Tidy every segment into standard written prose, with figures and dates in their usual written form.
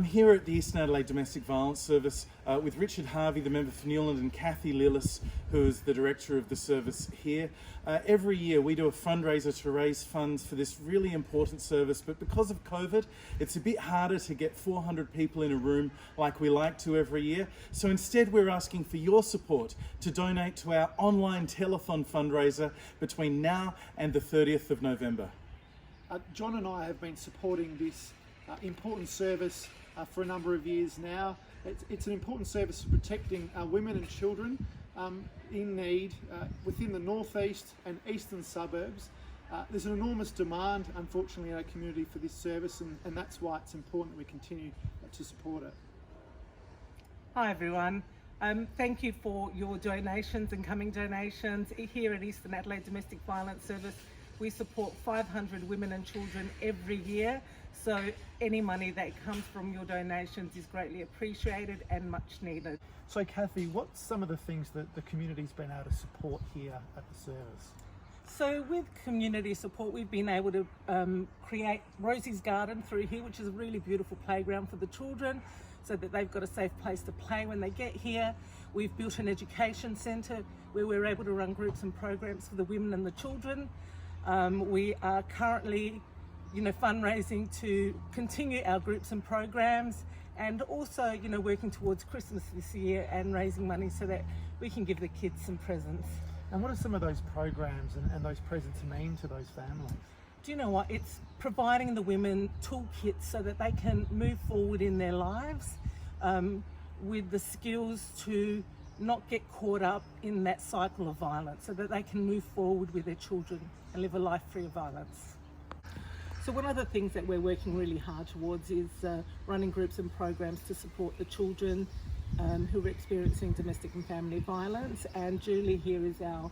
here at the Eastern Adelaide Domestic Violence Service with Richard Harvey, the member for Newland, and Kathy Lillis, who is the director of the service here. Every year we do a fundraiser to raise funds for this really important service, but because of COVID, it's a bit harder to get 400 people in a room like we like to every year. So instead we're asking for your support to donate to our online telethon fundraiser between now and the 30th of November. John and I have been supporting this important service for a number of years now. It's an important service for protecting women and children in need within the northeast and eastern suburbs. There's an enormous demand, unfortunately, in our community for this service, and that's why it's important that we continue to support it. Hi everyone. Thank you for your donations and coming donations. Here at Eastern Adelaide Domestic Violence Service, we support 500 women and children every year. So any money that comes from your donations is greatly appreciated and much needed. So Kathy, what's some of the things that the community's been able to support here at the service? So with community support, we've been able to create Rosie's Garden through here, which is a really beautiful playground for the children, so that they've got a safe place to play when they get here. We've built an education centre where we're able to run groups and programs for the women and the children. We are currently fundraising to continue our groups and programs, and also working towards Christmas this year and raising money so that we can give the kids some presents. And what are some of those programs and those presents mean to those families? Do you know what? It's providing the women toolkits so that they can move forward in their lives with the skills to not get caught up in that cycle of violence, so that they can move forward with their children and live a life free of violence. So one of the things that we're working really hard towards is running groups and programs to support the children who are experiencing domestic and family violence. And Julie here is our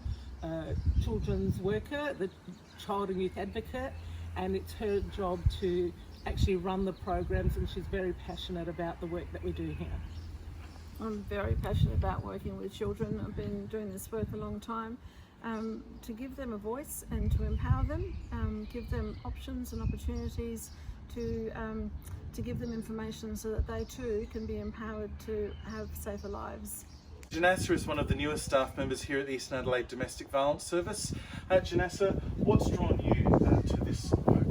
children's worker, the child and youth advocate, and it's her job to actually run the programs, and she's very passionate about the work that we do here. I'm very passionate about working with children. I've been doing this work a long time. To give them a voice and to empower them, give them options and opportunities, to give them information so that they too can be empowered to have safer lives. Janessa is one of the newest staff members here at the Eastern Adelaide Domestic Violence Service. Janessa, what's drawn you to this work?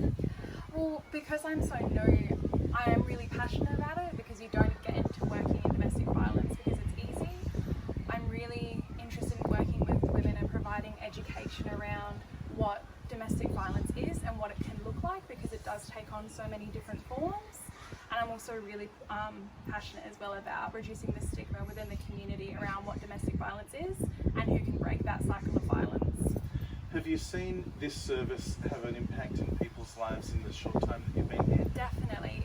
Well, because I'm so new, I am really passionate about it, because you don't get into working in domestic violence because it's easy. I'm really interested in working with women and providing education around what domestic violence is and what it can look like, because it does take on so many different forms. And I'm also really passionate as well about reducing the stigma within the community around what domestic violence is and who can break that cycle of violence. Have you seen this service have an impact in people's lives in the short time that you've been here? Definitely.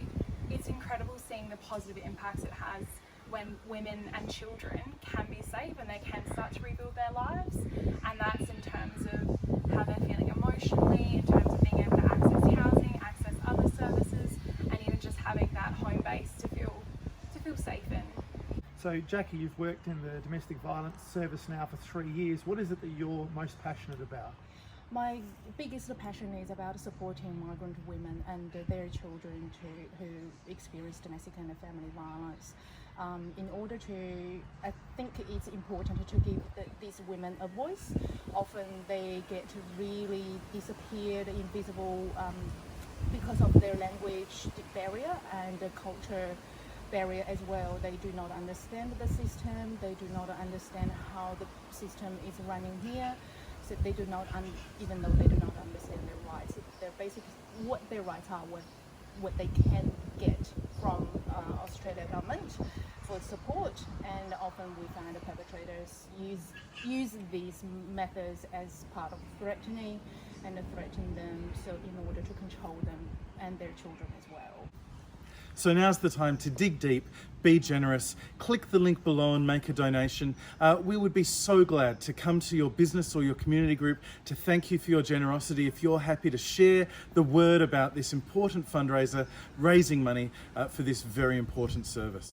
It's incredible seeing the positive impacts it has when women and children can be safe and they can start to rebuild their lives. And that's in terms of how they're feeling emotionally, in terms of being able to access housing, access other services, and even just having that home base to feel safe in. So Jackie, you've worked in the domestic violence service now for 3 years. What is it that you're most passionate about? My biggest passion is about supporting migrant women and their children who experience domestic and family violence. I think it's important to give these women a voice. Often they get really disappeared, invisible, because of their language barrier and the culture barrier as well. They do not understand the system. They do not understand how the system is running here. So they do not, even though they do not understand their rights, they're basically what their rights are, what they can get from Australia government for support. And often we find the perpetrators use these methods as part of threatening them, so in order to control them and their children as well. So now's the time to dig deep, be generous, click the link below and make a donation. We would be so glad to come to your business or your community group to thank you for your generosity if you're happy to share the word about this important fundraiser, raising money for this very important service.